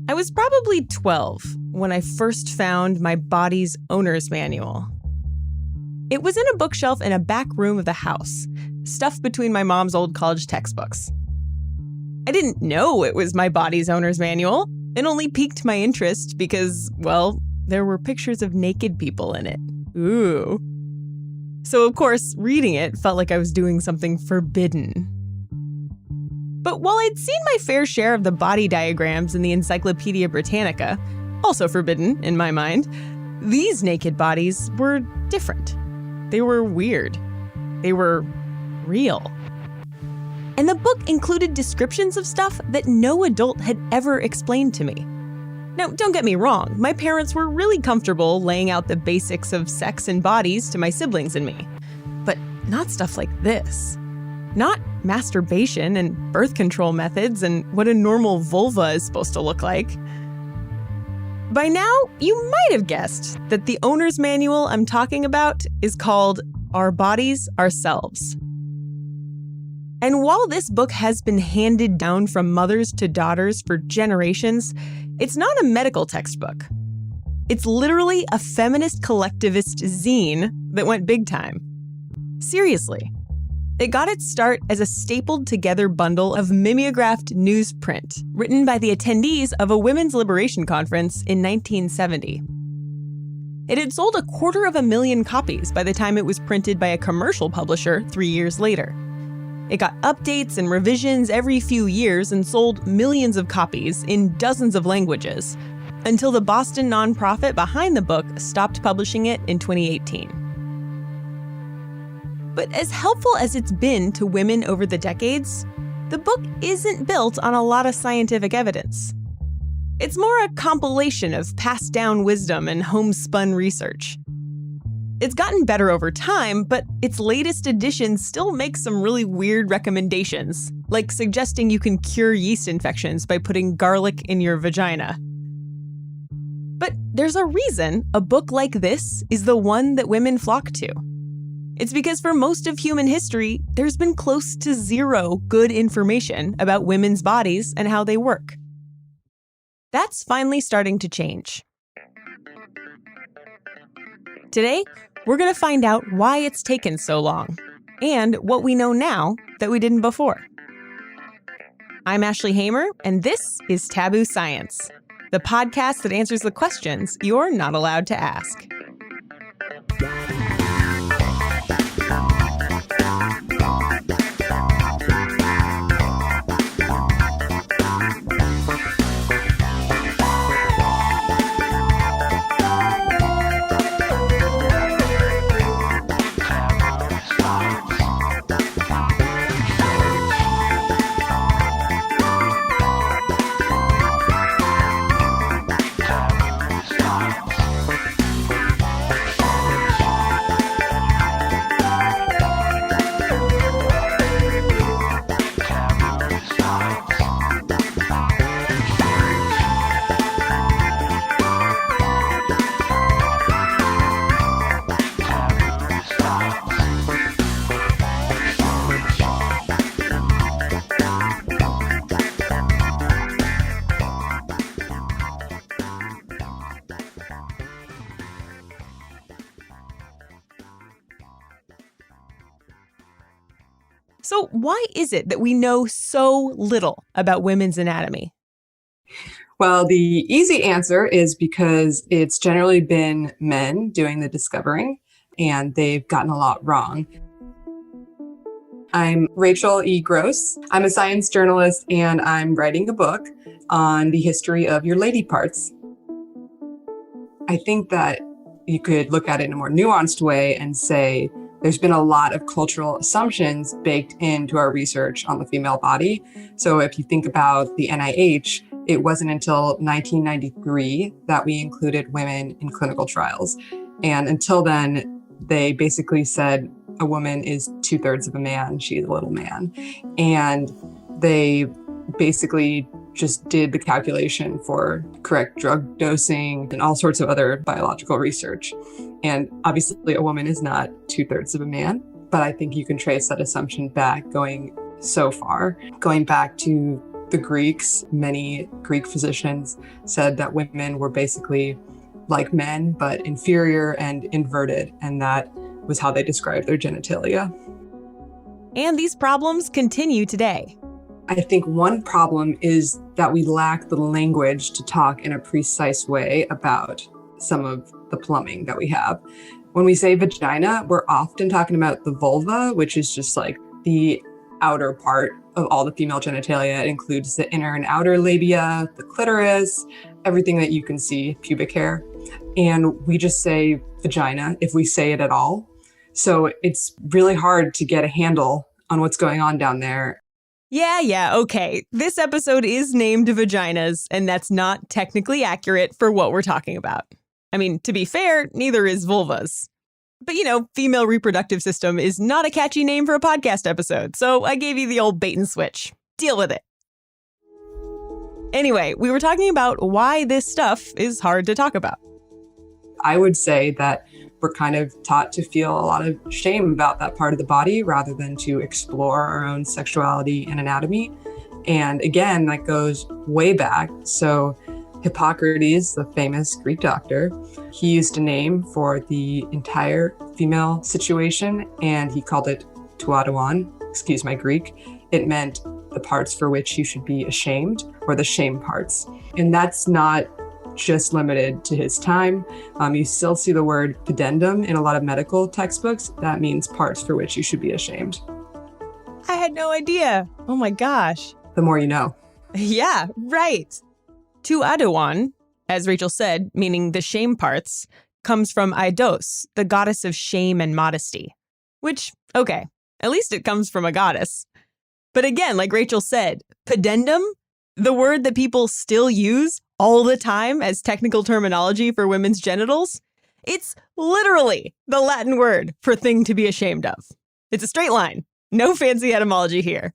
I was probably 12 when I first found my body's owner's manual. It was in a bookshelf in a back room of the house, stuffed between my mom's old college textbooks. I didn't know it was my body's owner's manual. It only piqued my interest because, well, there were pictures of naked people in it. Ooh. So, of course, reading it felt like I was doing something forbidden. But while I'd seen my fair share of the body diagrams in the Encyclopedia Britannica, also forbidden in my mind, these naked bodies were different. They were weird. They were real. And the book included descriptions of stuff that no adult had ever explained to me. Now, don't get me wrong, my parents were really comfortable laying out the basics of sex and bodies to my siblings and me. But not stuff like this. Not masturbation and birth control methods and what a normal vulva is supposed to look like. By now, you might have guessed that the owner's manual I'm talking about is called Our Bodies, Ourselves. And while this book has been handed down from mothers to daughters for generations, it's not a medical textbook. It's literally a feminist collectivist zine that went big time. Seriously. It got its start as a stapled together bundle of mimeographed newsprint written by the attendees of a women's liberation conference in 1970. It had sold 250,000 copies by the time it was printed by a commercial publisher 3 years later. It got updates and revisions every few years and sold millions of copies in dozens of languages, until the Boston nonprofit behind the book stopped publishing it in 2018. But as helpful as it's been to women over the decades, the book isn't built on a lot of scientific evidence. It's more a compilation of passed down wisdom and homespun research. It's gotten better over time, but its latest edition still makes some really weird recommendations, like suggesting you can cure yeast infections by putting garlic in your vagina. But there's a reason a book like this is the one that women flock to. It's because for most of human history, there's been close to zero good information about women's bodies and how they work. That's finally starting to change. Today, we're going to find out why it's taken so long and what we know now that we didn't before. I'm Ashley Hamer, and this is Taboo Science, the podcast that answers the questions you're not allowed to ask. So why is it that we know so little about women's anatomy? Well, the easy answer is because it's generally been men doing the discovering, and they've gotten a lot wrong. I'm Rachel E. Gross. I'm a science journalist, and I'm writing a book on the history of your lady parts. I think that you could look at it in a more nuanced way and say there's been a lot of cultural assumptions baked into our research on the female body. So if you think about the NIH, it wasn't until 1993 that we included women in clinical trials. And until then, they basically said a woman is 2/3 of a man, she's a little man. And they basically just did the calculation for correct drug dosing and all sorts of other biological research. And obviously a woman is not 2/3 of a man, but I think you can trace that assumption back going so far, going back to the Greeks, many Greek physicians said that women were basically like men, but inferior and inverted, and that was how they described their genitalia. And these problems continue today. I think one problem is that we lack the language to talk in a precise way about some of the plumbing that we have. When we say vagina, we're often talking about the vulva, which is just like the outer part of all the female genitalia. It includes the inner and outer labia, the clitoris, everything that you can see, pubic hair. And we just say vagina if we say it at all. So it's really hard to get a handle on what's going on down there. Yeah, okay. This episode is named Vaginas, and that's not technically accurate for what we're talking about. I mean, to be fair, neither is vulvas. But female reproductive system is not a catchy name for a podcast episode, so I gave you the old bait and switch. Deal with it. Anyway, we were talking about why this stuff is hard to talk about. I would say that we're kind of taught to feel a lot of shame about that part of the body rather than to explore our own sexuality and anatomy. And again, that goes way back. So Hippocrates, the famous Greek doctor, he used a name for the entire female situation, and he called it tuadouan, excuse my Greek. It meant the parts for which you should be ashamed, or the shame parts. And that's not just limited to his time. You still see the word pudendum in a lot of medical textbooks. That means parts for which you should be ashamed. I had no idea. Oh my gosh. The more you know. Yeah, right. Tuadouan, as Rachel said, meaning the shame parts, comes from Aidos, the goddess of shame and modesty. Which, okay, at least it comes from a goddess. But again, like Rachel said, pudendum, the word that people still use all the time as technical terminology for women's genitals, it's literally the Latin word for thing to be ashamed of. It's a straight line. No fancy etymology here.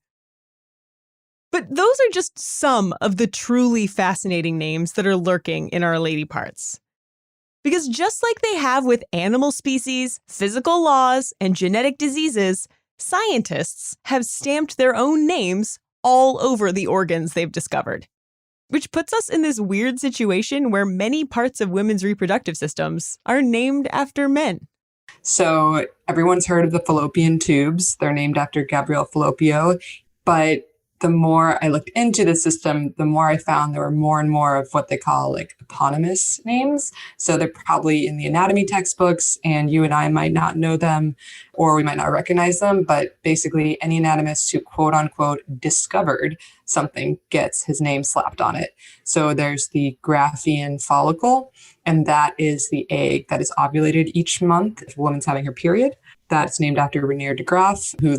But those are just some of the truly fascinating names that are lurking in our lady parts. Because just like they have with animal species, physical laws, and genetic diseases, scientists have stamped their own names all over the organs they've discovered. Which puts us in this weird situation where many parts of women's reproductive systems are named after men. So everyone's heard of the fallopian tubes. They're named after Gabriel Fallopio. But the more I looked into the system, the more I found there were more and more of what they call like eponymous names. So they're probably in the anatomy textbooks, and you and I might not know them, or we might not recognize them. But basically, any anatomist who quote unquote discovered something gets his name slapped on it. So there's the Graafian follicle, and that is the egg that is ovulated each month if a woman's having her period. That's named after Reinier de Graaf, who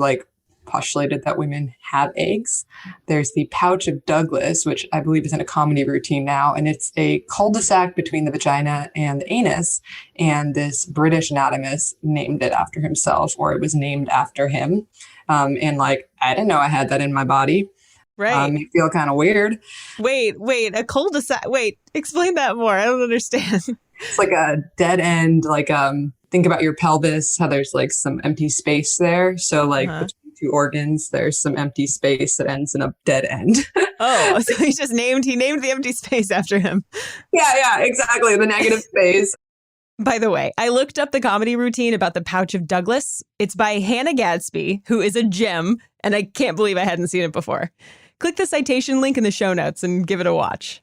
postulated that women have eggs. There's the pouch of Douglas, which I believe is in a comedy routine now, and it's a cul-de-sac between the vagina and the anus. And this British anatomist named it after himself, or it was named after him. And I didn't know I had that in my body. Right. It feel kind of weird. Wait, a cul-de-sac. Wait, explain that more. I don't understand. It's like a dead end, think about your pelvis, how there's some empty space there. So between two organs, there's some empty space that ends in a dead end. Oh, so he named the empty space after him. Yeah, exactly. The negative space. By the way, I looked up the comedy routine about the pouch of Douglas. It's by Hannah Gadsby, who is a gem, and I can't believe I hadn't seen it before. Click the citation link in the show notes and give it a watch.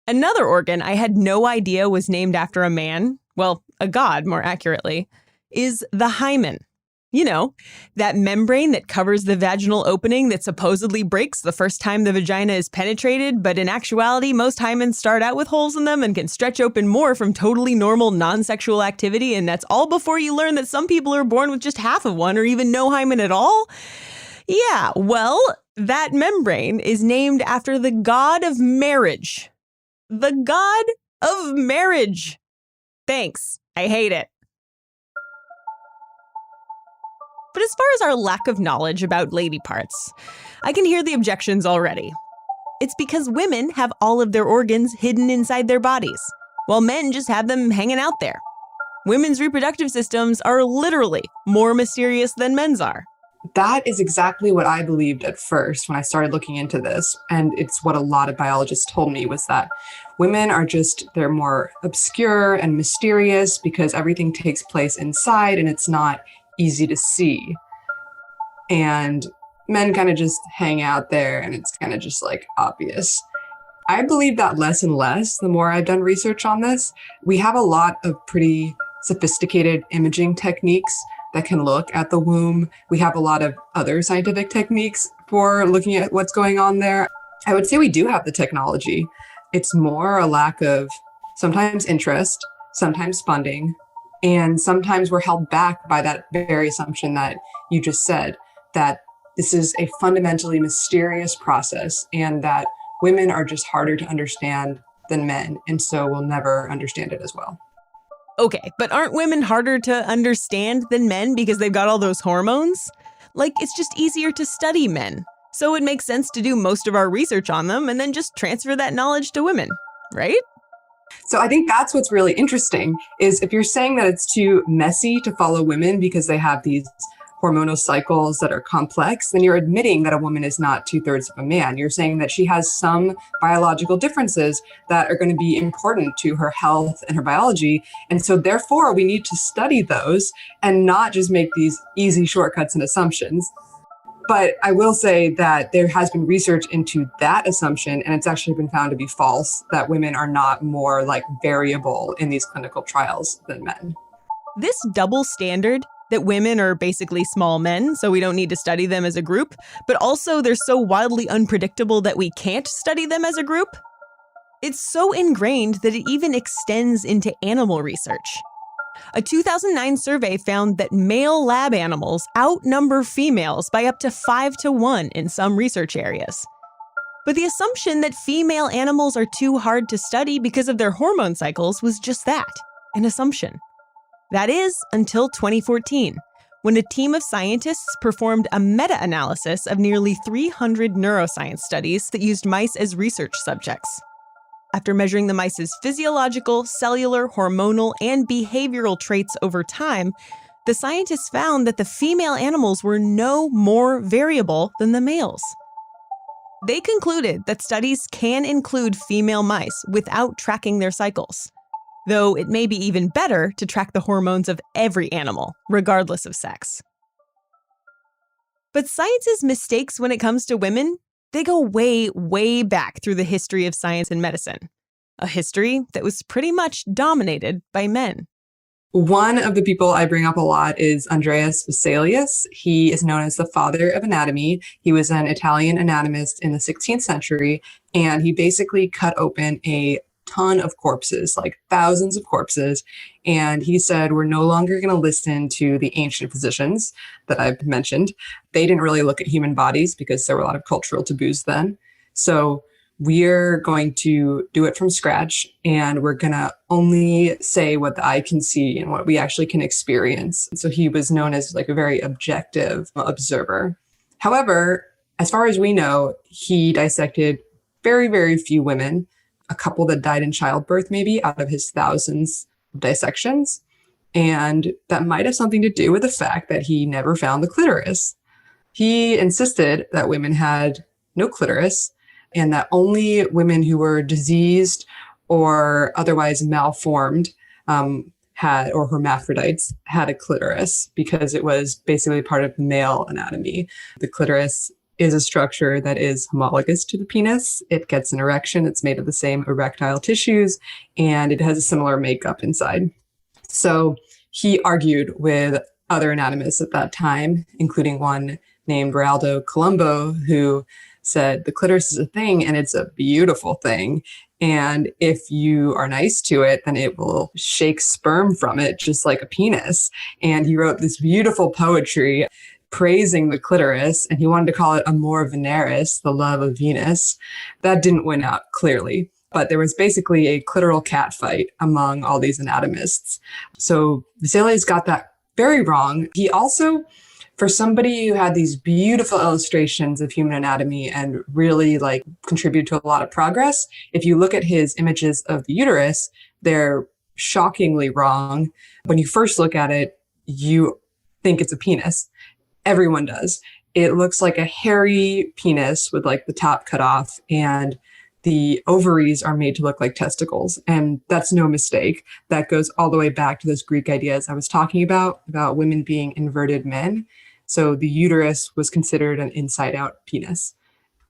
Another organ I had no idea was named after a man, well, a god more accurately, is the hymen. You know, that membrane that covers the vaginal opening that supposedly breaks the first time the vagina is penetrated, but in actuality, most hymens start out with holes in them and can stretch open more from totally normal non-sexual activity, and that's all before you learn that some people are born with just half of one or even no hymen at all? Yeah, well, that membrane is named after the god of marriage. The god of marriage. Thanks. I hate it. But as far as our lack of knowledge about lady parts, I can hear the objections already. It's because women have all of their organs hidden inside their bodies, while men just have them hanging out there. Women's reproductive systems are literally more mysterious than men's are. That is exactly what I believed at first when I started looking into this. And it's what a lot of biologists told me, was that women are they're more obscure and mysterious because everything takes place inside and it's not easy to see. And men kind of just hang out there and it's kind of just like obvious. I believe that less and less the more I've done research on this. We have a lot of pretty sophisticated imaging techniques that can look at the womb. We have a lot of other scientific techniques for looking at what's going on there. I would say we do have the technology. It's more a lack of sometimes interest, sometimes funding, and sometimes we're held back by that very assumption that you just said, that this is a fundamentally mysterious process and that women are just harder to understand than men, and so we'll never understand it as well. Okay, but aren't women harder to understand than men because they've got all those hormones? Like, it's just easier to study men. So it makes sense to do most of our research on them and then just transfer that knowledge to women, right? So I think that's what's really interesting, is if you're saying that it's too messy to follow women because they have these hormonal cycles that are complex, then you're admitting that a woman is not 2/3 of a man. You're saying that she has some biological differences that are going to be important to her health and her biology. And so therefore we need to study those and not just make these easy shortcuts and assumptions. But I will say that there has been research into that assumption, and it's actually been found to be false, that women are not more like variable in these clinical trials than men. This double standard that women are basically small men, so we don't need to study them as a group, but also they're so wildly unpredictable that we can't study them as a group. It's so ingrained that it even extends into animal research. A 2009 survey found that male lab animals outnumber females by up to 5-1 in some research areas. But the assumption that female animals are too hard to study because of their hormone cycles was just that, an assumption. That is, until 2014, when a team of scientists performed a meta-analysis of nearly 300 neuroscience studies that used mice as research subjects. After measuring the mice's physiological, cellular, hormonal, and behavioral traits over time, the scientists found that the female animals were no more variable than the males. They concluded that studies can include female mice without tracking their cycles, though it may be even better to track the hormones of every animal, regardless of sex. But science's mistakes when it comes to women, they go way, way back through the history of science and medicine, a history that was pretty much dominated by men. One of the people I bring up a lot is Andreas Vesalius. He is known as the father of anatomy. He was an Italian anatomist in the 16th century, and he basically cut open a ton of corpses, like thousands of corpses. And he said, we're no longer going to listen to the ancient physicians that I've mentioned. They didn't really look at human bodies because there were a lot of cultural taboos then. So we're going to do it from scratch, and we're going to only say what the eye can see and what we actually can experience. So he was known as like a very objective observer. However, as far as we know, he dissected very, very few women, a couple that died in childbirth, maybe out of his thousands of dissections. And that might have something to do with the fact that he never found the clitoris. He insisted that women had no clitoris and that only women who were diseased or otherwise malformed had, or hermaphrodites, had a clitoris because it was basically part of male anatomy. The clitoris is a structure that is homologous to the penis. It gets an erection. It's made of the same erectile tissues, and it has a similar makeup inside. So he argued with other anatomists at that time, including one named Raldo Colombo, who said the clitoris is a thing and it's a beautiful thing. And if you are nice to it, then it will shake sperm from it, just like a penis. And he wrote this beautiful poetry praising the clitoris, and he wanted to call it Amor Veneris, the love of Venus. That didn't win out, clearly. But there was basically a clitoral catfight among all these anatomists. So Vesalius got that very wrong. He also, for somebody who had these beautiful illustrations of human anatomy and really like contributed to a lot of progress, if you look at his images of the uterus, they're shockingly wrong. When you first look at it, you think it's a penis. everyone does. It looks like a hairy penis with like the top cut off, and the ovaries are made to look like testicles. And that's no mistake. That goes all the way back to those Greek ideas I was talking about women being inverted men. So the uterus was considered an inside out penis.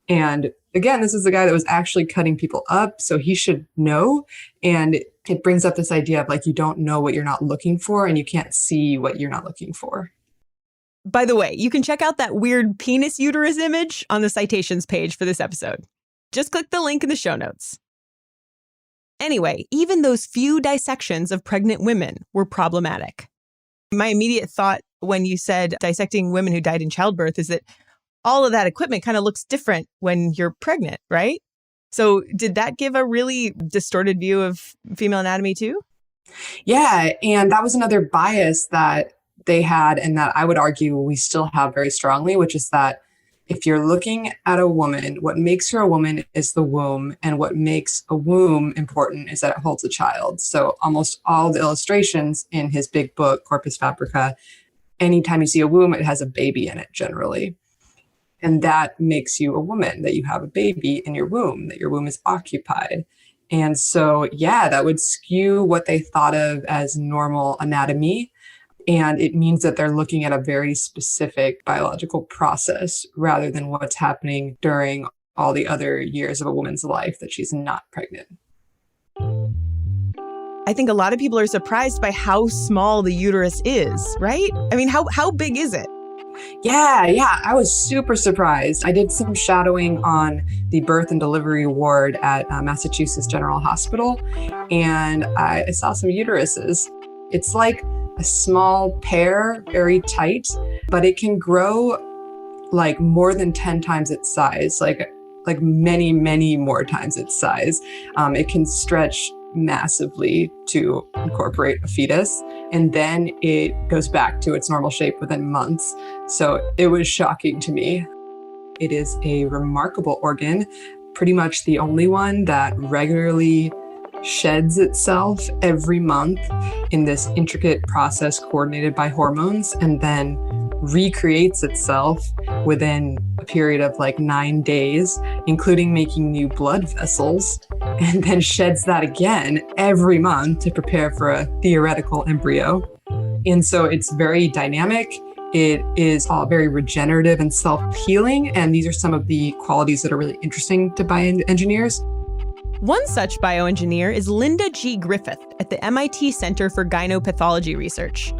And again, this is the guy that was actually cutting people up, so he should know. And it brings up this idea of like, you don't know what you're not looking for, and you can't see what you're not looking for. By the way, you can check out that weird penis uterus image on the citations page for this episode. Just click the link in the show notes. Anyway, even those few dissections of pregnant women were problematic. My immediate thought when you said dissecting women who died in childbirth is that all of that equipment kind of looks different when you're pregnant, right? So did that give a really distorted view of female anatomy too? Yeah, and that was another bias that they had, and that I would argue we still have very strongly, which is that if you're looking at a woman, what makes her a woman is the womb, and what makes a womb important is that it holds a child. So almost all the illustrations in his big book, Corpus Fabrica, anytime you see a womb, it has a baby in it generally. And that makes you a woman, that you have a baby in your womb, that your womb is occupied. And so, yeah, that would skew what they thought of as normal anatomy. And it means that they're looking at a very specific biological process rather than what's happening during all the other years of a woman's life that she's not pregnant. I think a lot of people are surprised by how small the uterus is, right? I mean, how big is it? Yeah, I was super surprised. I did some shadowing on the birth and delivery ward at Massachusetts General Hospital, and I saw some uteruses. It's like a small pear, very tight, but it can grow like more than 10 times its size, like many, many more times its size. It can stretch massively to incorporate a fetus, and then it goes back to its normal shape within months. So it was shocking to me. It is a remarkable organ, pretty much the only one that regularly sheds itself every month in this intricate process coordinated by hormones, and then recreates itself within a period of like 9 days, including making new blood vessels, and then sheds that again every month to prepare for a theoretical embryo. And so it's very dynamic. It is all very regenerative and self-healing. And these are some of the qualities that are really interesting to bioengineers. One such bioengineer is Linda G. Griffith at the MIT Center for Gynopathology Research.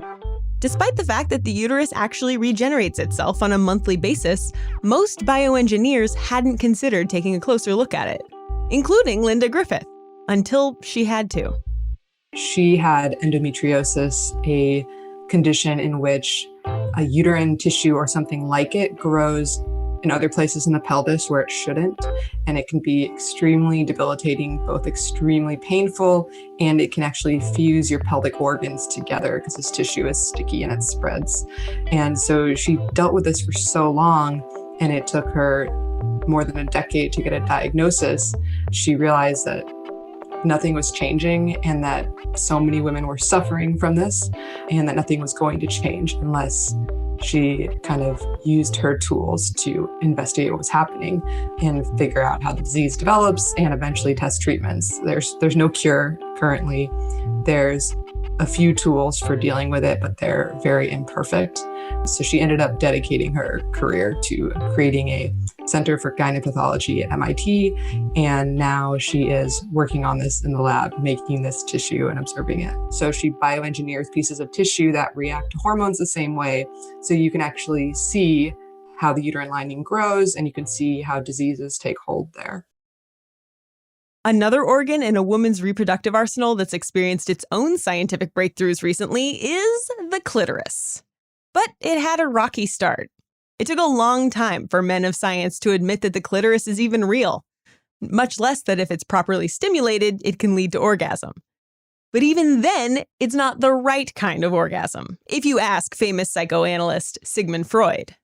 Despite the fact that the uterus actually regenerates itself on a monthly basis, most bioengineers hadn't considered taking a closer look at it, including Linda Griffith, until she had to. She had endometriosis, a condition in which a uterine tissue or something like it grows in other places in the pelvis where it shouldn't. And it can be extremely debilitating, both extremely painful, and it can actually fuse your pelvic organs together because this tissue is sticky and it spreads. And so she dealt with this for so long, and it took her more than a decade to get a diagnosis. She realized that nothing was changing, and that so many women were suffering from this, and that nothing was going to change unless she kind of used her tools to investigate what was happening and figure out how the disease develops and eventually test treatments. There's no cure currently. There's a few tools for dealing with it, but they're very imperfect. So she ended up dedicating her career to creating a Center for Gynopathology at MIT. And now she is working on this in the lab, making this tissue and observing it. So she bioengineers pieces of tissue that react to hormones the same way. So you can actually see how the uterine lining grows, and you can see how diseases take hold there. Another organ in a woman's reproductive arsenal that's experienced its own scientific breakthroughs recently is the clitoris. But it had a rocky start. It took a long time for men of science to admit that the clitoris is even real, much less that if it's properly stimulated, it can lead to orgasm. But even then, it's not the right kind of orgasm, if you ask famous psychoanalyst Sigmund Freud.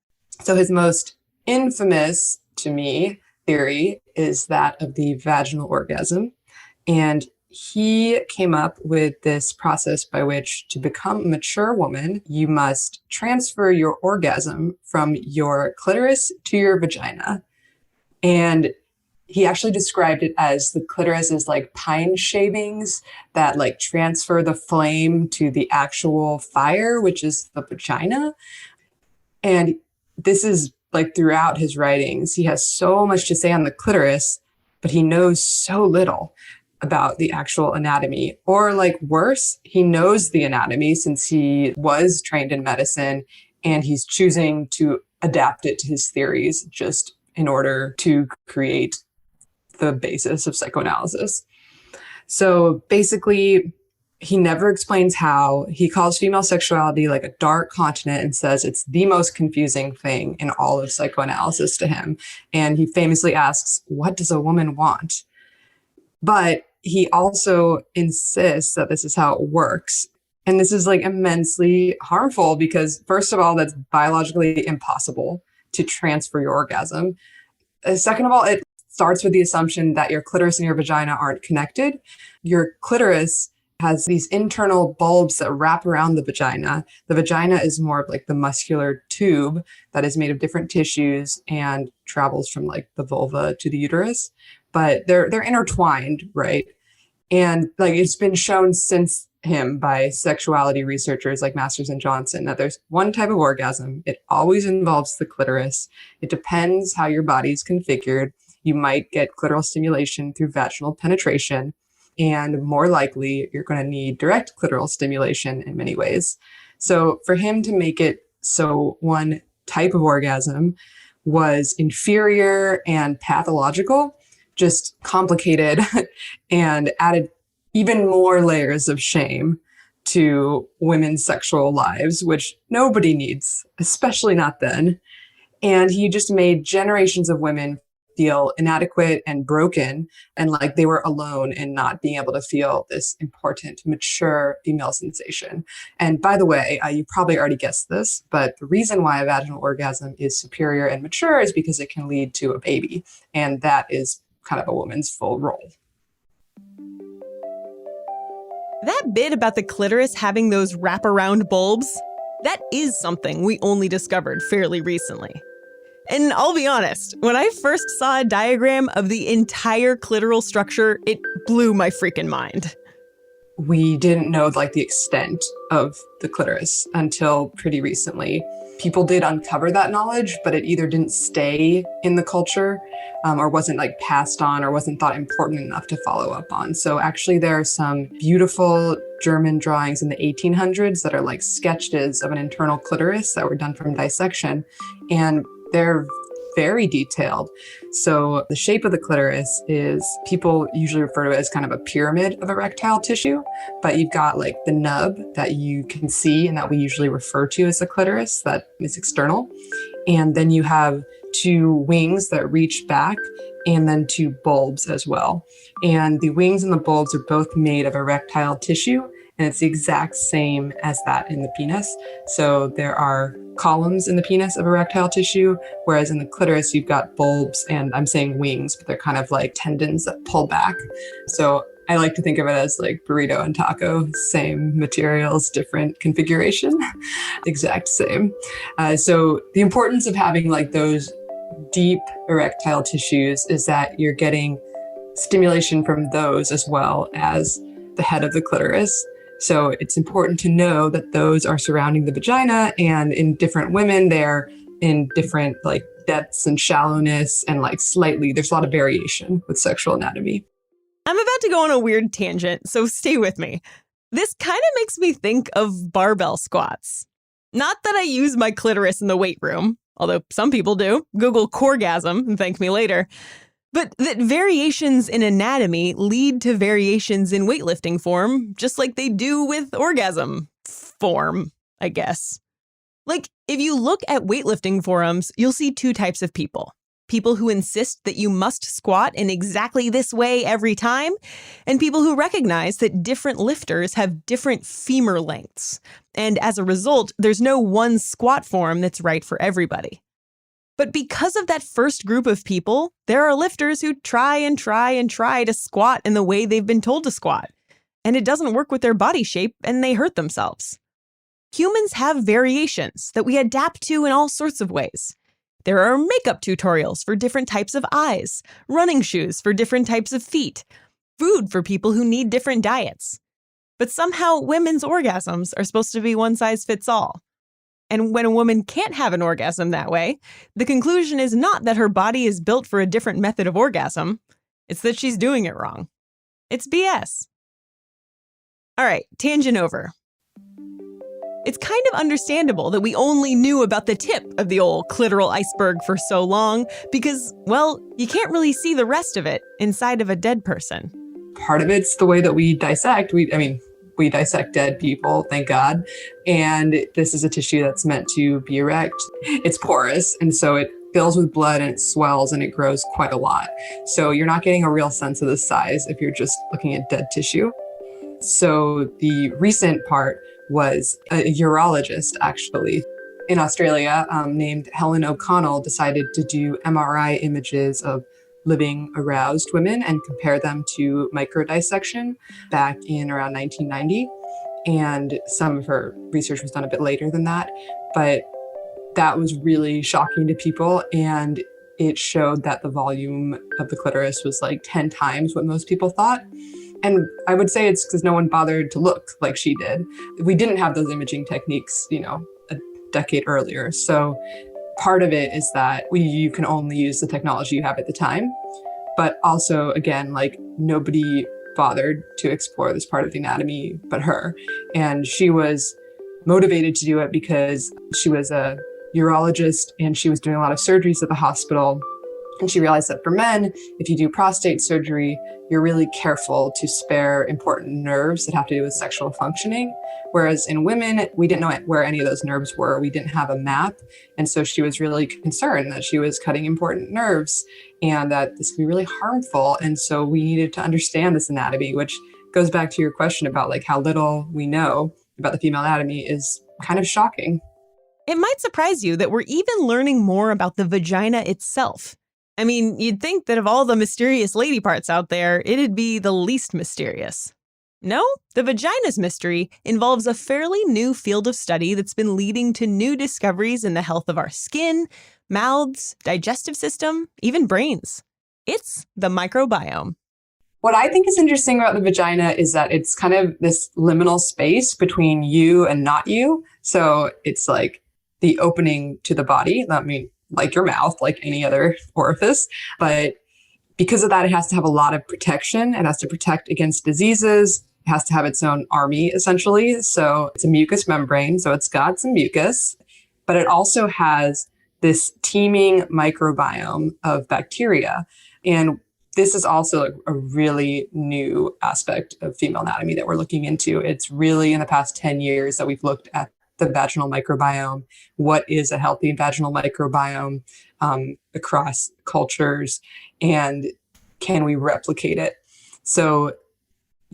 So his most infamous, to me, theory is that of the vaginal orgasm. And He came up with this process by which to become a mature woman, you must transfer your orgasm from your clitoris to your vagina. And he actually described it as the clitoris is like pine shavings that like transfer the flame to the actual fire, which is the vagina. And this is like throughout his writings, he has so much to say on the clitoris, but he knows so little about the actual anatomy. Or like worse, he knows the anatomy since he was trained in medicine and he's choosing to adapt it to his theories just in order to create the basis of psychoanalysis. So basically, he never explains how. He calls female sexuality like a dark continent and says it's the most confusing thing in all of psychoanalysis to him. And he famously asks, what does a woman want? But he also insists that this is how it works. And this is like immensely harmful because, first of all, that's biologically impossible to transfer your orgasm. Second of all, it starts with the assumption that your clitoris and your vagina aren't connected. Your clitoris has these internal bulbs that wrap around the vagina. The vagina is more of like the muscular tube that is made of different tissues and travels from like the vulva to the uterus, but they're intertwined, right? And like it's been shown since him by sexuality researchers like Masters and Johnson that there's one type of orgasm. It always involves the clitoris. It depends how your body's configured. You might get clitoral stimulation through vaginal penetration, and more likely you're going to need direct clitoral stimulation in many ways. So for him to make it so one type of orgasm was inferior and pathological, just complicated and added even more layers of shame to women's sexual lives, which nobody needs, especially not then. And he just made generations of women feel inadequate and broken and like they were alone in not being able to feel this important, mature female sensation. And by the way, you probably already guessed this, but the reason why a vaginal orgasm is superior and mature is because it can lead to a baby. And that is kind of a woman's full role. That bit about the clitoris having those wraparound bulbs, that is something we only discovered fairly recently. And I'll be honest, when I first saw a diagram of the entire clitoral structure, it blew my freaking mind. We didn't know like the extent of the clitoris until pretty recently. People did uncover that knowledge, but it either didn't stay in the culture or wasn't like passed on or wasn't thought important enough to follow up on. So actually there are some beautiful German drawings in the 1800s that are like sketches of an internal clitoris that were done from dissection. And they're very detailed. So the shape of the clitoris is, people usually refer to it as kind of a pyramid of erectile tissue, but you've got like the nub that you can see and that we usually refer to as the clitoris that is external. And then you have two wings that reach back and then two bulbs as well. And the wings and the bulbs are both made of erectile tissue, and it's the exact same as that in the penis. So there are columns in the penis of erectile tissue, whereas in the clitoris, you've got bulbs, and I'm saying wings, but they're kind of like tendons that pull back. So I like to think of it as like burrito and taco, same materials, different configuration, exact same. So the importance of having like those deep erectile tissues is that you're getting stimulation from those as well as the head of the clitoris. So it's important to know that those are surrounding the vagina, and in different women, they're in different like depths and shallowness, and like slightly, there's a lot of variation with sexual anatomy. I'm about to go on a weird tangent, so stay with me. This kind of makes me think of barbell squats. Not that I use my clitoris in the weight room, although some people do. Google corgasm and thank me later. But that variations in anatomy lead to variations in weightlifting form, just like they do with orgasm form, I guess. Like, if you look at weightlifting forums, you'll see two types of people. People who insist that you must squat in exactly this way every time, and people who recognize that different lifters have different femur lengths. And as a result, there's no one squat form that's right for everybody. But because of that first group of people, there are lifters who try and try and try to squat in the way they've been told to squat. And it doesn't work with their body shape, and they hurt themselves. Humans have variations that we adapt to in all sorts of ways. There are makeup tutorials for different types of eyes, running shoes for different types of feet, food for people who need different diets. But somehow women's orgasms are supposed to be one size fits all. And when a woman can't have an orgasm that way, the conclusion is not that her body is built for a different method of orgasm. It's that she's doing it wrong. It's BS. All right, tangent over. It's kind of understandable that we only knew about the tip of the old clitoral iceberg for so long because, well, you can't really see the rest of it inside of a dead person. Part of it's the way that we dissect. We dissect dead people, thank God. And this is a tissue that's meant to be erect. It's porous, and so it fills with blood and it swells and it grows quite a lot. So you're not getting a real sense of the size if you're just looking at dead tissue. So the recent part was a urologist, actually, in Australia, named Helen O'Connell, decided to do MRI images of living aroused women and compare them to microdissection back in around 1990. And some of her research was done a bit later than that, but that was really shocking to people. And it showed that the volume of the clitoris was like 10 times what most people thought. And I would say it's because no one bothered to look like she did. We didn't have those imaging techniques, a decade earlier. So part of it is that you can only use the technology you have at the time. But also, again, like nobody bothered to explore this part of the anatomy but her. And she was motivated to do it because she was a urologist and she was doing a lot of surgeries at the hospital. And she realized that for men, if you do prostate surgery, you're really careful to spare important nerves that have to do with sexual functioning. Whereas in women, we didn't know where any of those nerves were. We didn't have a map. And so she was really concerned that she was cutting important nerves and that this could be really harmful. And so we needed to understand this anatomy, which goes back to your question about like how little we know about the female anatomy is kind of shocking. It might surprise you that we're even learning more about the vagina itself. I mean, you'd think that of all the mysterious lady parts out there, it'd be the least mysterious. No, the vagina's mystery involves a fairly new field of study that's been leading to new discoveries in the health of our skin, mouths, digestive system, even brains. It's the microbiome. What I think is interesting about the vagina is that it's kind of this liminal space between you and not you. So it's like the opening to the body. I mean, like your mouth, like any other orifice. But because of that, it has to have a lot of protection. It has to protect against diseases. It has to have its own army, essentially. So it's a mucous membrane. So it's got some mucus, but it also has this teeming microbiome of bacteria. And this is also a really new aspect of female anatomy that we're looking into. It's really in the past 10 years that we've looked at the vaginal microbiome. What is a healthy vaginal microbiome across cultures, and can we replicate it? So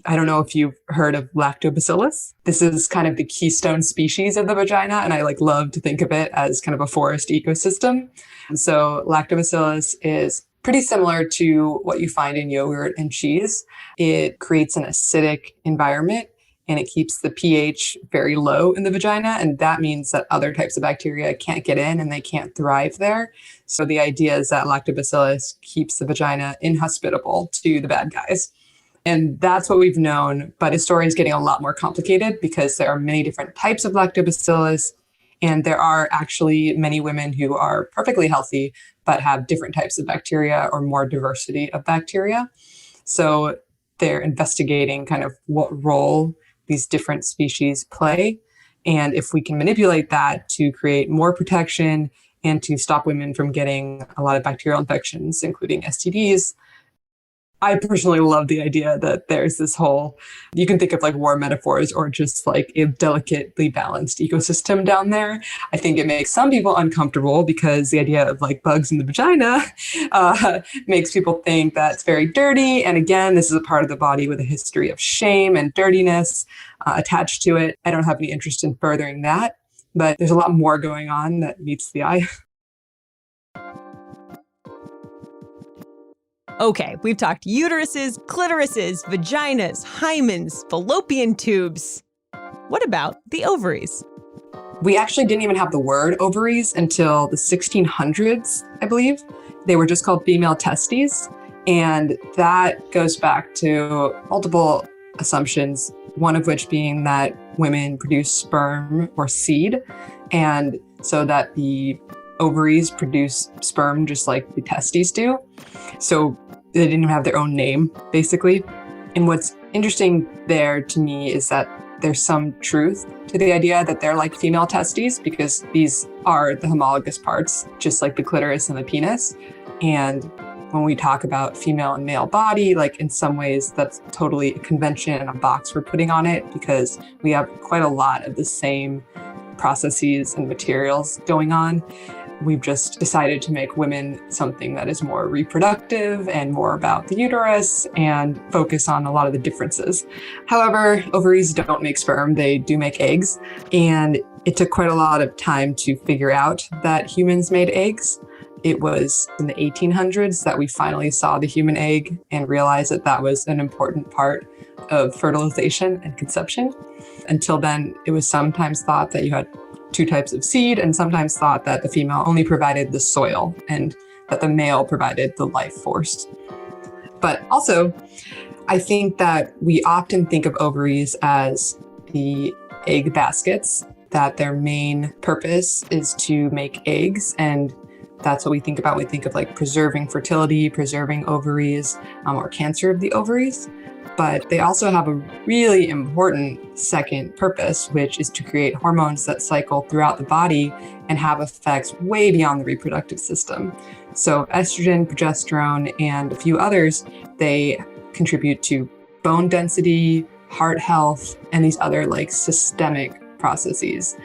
I don't know if you've heard of lactobacillus. This is kind of the keystone species of the vagina, and I love to think of it as kind of a forest ecosystem. And so lactobacillus is pretty similar to what you find in yogurt and cheese. It creates an acidic environment and it keeps the pH very low in the vagina. And that means that other types of bacteria can't get in and they can't thrive there. So the idea is that lactobacillus keeps the vagina inhospitable to the bad guys. And that's what we've known. But the story is getting a lot more complicated because there are many different types of lactobacillus. And there are actually many women who are perfectly healthy, but have different types of bacteria or more diversity of bacteria. So they're investigating kind of what role these different species play. And if we can manipulate that to create more protection and to stop women from getting a lot of bacterial infections, including STDs, I personally love the idea that there's this whole, you can think of like war metaphors or just like a delicately balanced ecosystem down there. I think it makes some people uncomfortable because the idea of like bugs in the vagina makes people think that it's very dirty. And again, this is a part of the body with a history of shame and dirtiness attached to it. I don't have any interest in furthering that, but there's a lot more going on that meets the eye. Okay, we've talked uteruses, clitorises, vaginas, hymens, fallopian tubes. What about the ovaries? We actually didn't even have the word ovaries until the 1600s, I believe. They were just called female testes. And that goes back to multiple assumptions, one of which being that women produce sperm or seed, and so that the ovaries produce sperm just like the testes do. So they didn't even have their own name, basically. And what's interesting there to me is that there's some truth to the idea that they're like female testes, because these are the homologous parts, just like the clitoris and the penis. And when we talk about female and male body, like in some ways that's totally a convention and a box we're putting on it, because we have quite a lot of the same processes and materials going on. We've just decided to make women something that is more reproductive and more about the uterus and focus on a lot of the differences. However, ovaries don't make sperm, they do make eggs. And it took quite a lot of time to figure out that humans made eggs. It was in the 1800s that we finally saw the human egg and realized that that was an important part of fertilization and conception. Until then, it was sometimes thought that you had two types of seed, and sometimes thought that the female only provided the soil and that the male provided the life force. But also, I think that we often think of ovaries as the egg baskets, that their main purpose is to make eggs, and that's what we think about when we think of like preserving fertility, preserving ovaries, or cancer of the ovaries. But they also have a really important second purpose, which is to create hormones that cycle throughout the body and have effects way beyond the reproductive system. So estrogen, progesterone, and a few others, they contribute to bone density, heart health, and these other like systemic processes.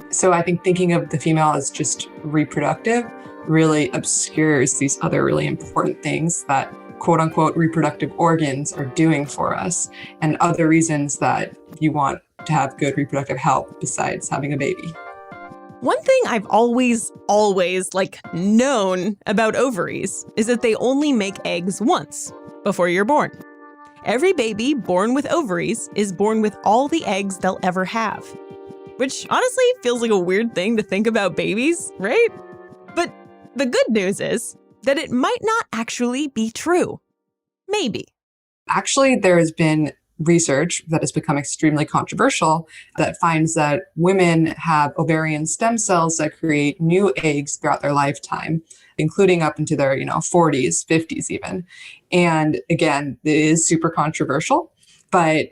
So I think thinking of the female as just reproductive really obscures these other really important things that quote unquote reproductive organs are doing for us, and other reasons that you want to have good reproductive health besides having a baby. One thing I've always known about ovaries is that they only make eggs once before you're born. Every baby born with ovaries is born with all the eggs they'll ever have, which honestly feels like a weird thing to think about babies, right? But the good news is that it might not actually be true. Maybe. Actually, there has been research that has become extremely controversial that finds that women have ovarian stem cells that create new eggs throughout their lifetime, including up into their 40s, 50s even. And again, it is super controversial, but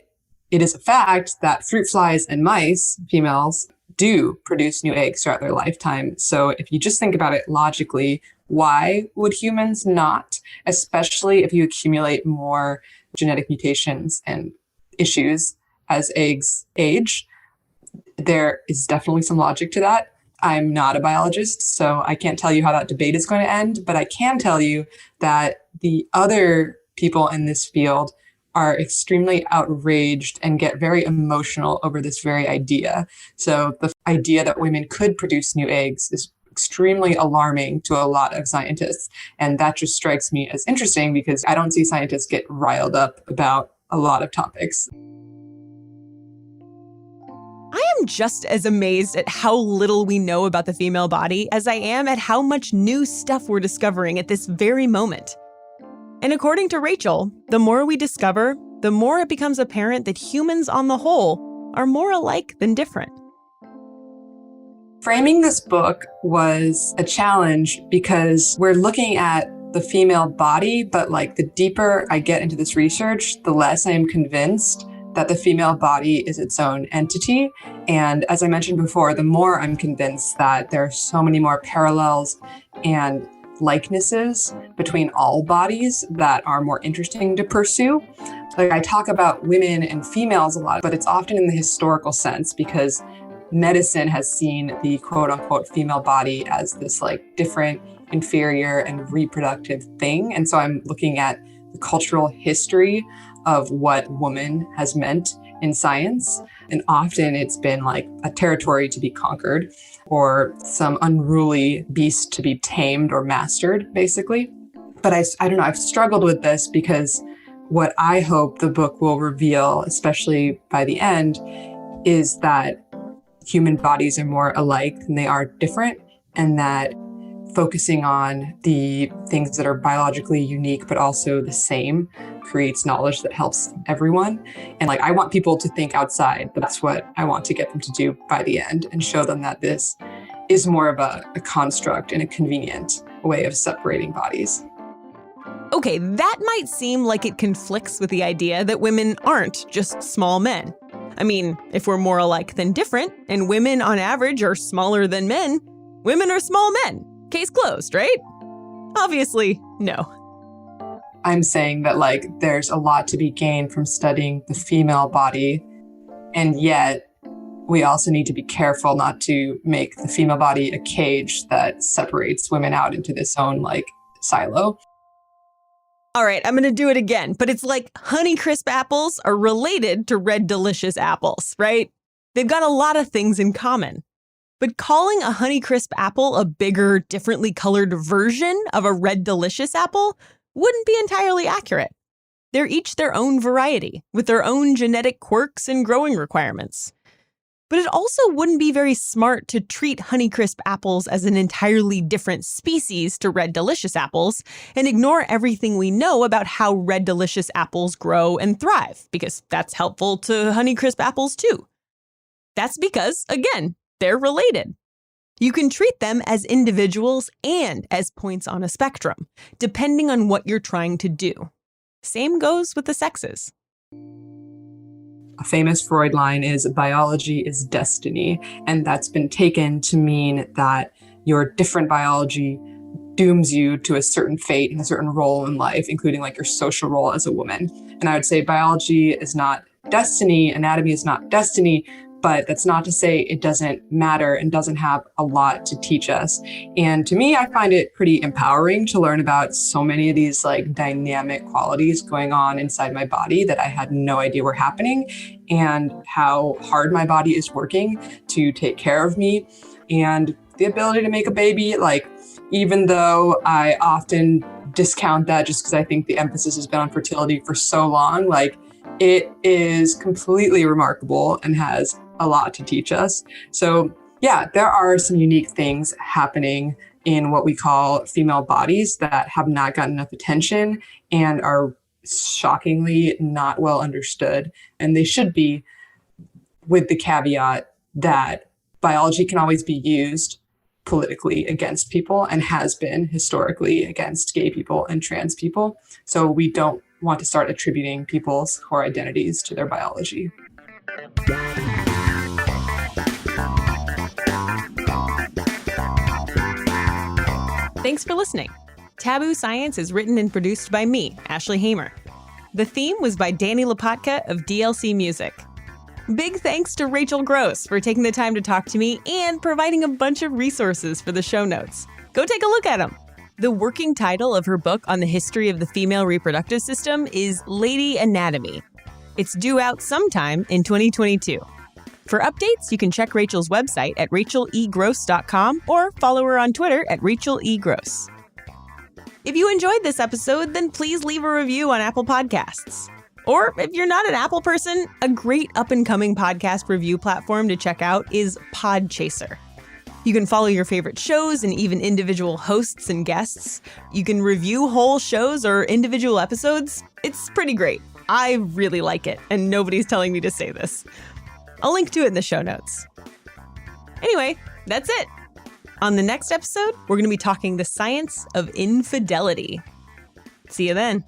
it is a fact that fruit flies and mice, females, do produce new eggs throughout their lifetime. So if you just think about it logically, why would humans not? Especially if you accumulate more genetic mutations and issues as eggs age. There is definitely some logic to that. I'm not a biologist, so I can't tell you how that debate is going to end, but I can tell you that the other people in this field are extremely outraged and get very emotional over this very idea. So the idea that women could produce new eggs is extremely alarming to a lot of scientists. And that just strikes me as interesting because I don't see scientists get riled up about a lot of topics. I am just as amazed at how little we know about the female body as I am at how much new stuff we're discovering at this very moment. And according to Rachel, the more we discover, the more it becomes apparent that humans on the whole are more alike than different. Framing this book was a challenge because we're looking at the female body, but like the deeper I get into this research, the less I am convinced that the female body is its own entity. And as I mentioned before, the more I'm convinced that there are so many more parallels and likenesses between all bodies that are more interesting to pursue. Like I talk about women and females a lot, but it's often in the historical sense because medicine has seen the quote unquote female body as this like different, inferior, and reproductive thing. And so I'm looking at the cultural history of what woman has meant in science. And often it's been like a territory to be conquered or some unruly beast to be tamed or mastered, basically. But I don't know, I've struggled with this because what I hope the book will reveal, especially by the end, is that human bodies are more alike than they are different, and that focusing on the things that are biologically unique but also the same creates knowledge that helps everyone. And like, I want people to think outside. That's what I want to get them to do by the end, and show them that this is more of a construct and a convenient way of separating bodies. Okay, that might seem like it conflicts with the idea that women aren't just small men. I mean, if we're more alike than different, and women on average are smaller than men, women are small men. Case closed, right? Obviously, no. I'm saying that like there's a lot to be gained from studying the female body, and yet we also need to be careful not to make the female body a cage that separates women out into this own like silo. All right, I'm going to do it again, but it's like Honeycrisp apples are related to Red Delicious apples, right? They've got a lot of things in common. But calling a Honeycrisp apple a bigger, differently colored version of a Red Delicious apple wouldn't be entirely accurate. They're each their own variety, with their own genetic quirks and growing requirements. But it also wouldn't be very smart to treat Honeycrisp apples as an entirely different species to Red Delicious apples and ignore everything we know about how Red Delicious apples grow and thrive, because that's helpful to Honeycrisp apples too. That's because, again, they're related. You can treat them as individuals and as points on a spectrum, depending on what you're trying to do. Same goes with the sexes. A famous Freud line is biology is destiny, and that's been taken to mean that your different biology dooms you to a certain fate and a certain role in life, including like your social role as a woman. And I would say biology is not destiny, anatomy is not destiny, but that's not to say it doesn't matter and doesn't have a lot to teach us. And to me, I find it pretty empowering to learn about so many of these like dynamic qualities going on inside my body that I had no idea were happening, and how hard my body is working to take care of me, and the ability to make a baby. Like, even though I often discount that just because I think the emphasis has been on fertility for so long, like it is completely remarkable and has a lot to teach us. So yeah, there are some unique things happening in what we call female bodies that have not gotten enough attention and are shockingly not well understood. And they should be, with the caveat that biology can always be used politically against people, and has been historically against gay people and trans people. So we don't want to start attributing people's core identities to their biology. Thanks for listening. Taboo Science is written and produced by me, Ashley Hamer. The theme was by Danny Lopatka of DLC Music. Big thanks to Rachel Gross for taking the time to talk to me and providing a bunch of resources for the show notes. Go take a look at them. The working title of her book on the history of the female reproductive system is Lady Anatomy. It's due out sometime in 2022. For updates, you can check Rachel's website at racheleggross.com or follow her on Twitter at racheleggross. If you enjoyed this episode, then please leave a review on Apple Podcasts. Or if you're not an Apple person, a great up-and-coming podcast review platform to check out is Podchaser. You can follow your favorite shows and even individual hosts and guests. You can review whole shows or individual episodes. It's pretty great. I really like it, and nobody's telling me to say this. I'll link to it in the show notes. Anyway, that's it. On the next episode, we're going to be talking the science of infidelity. See you then.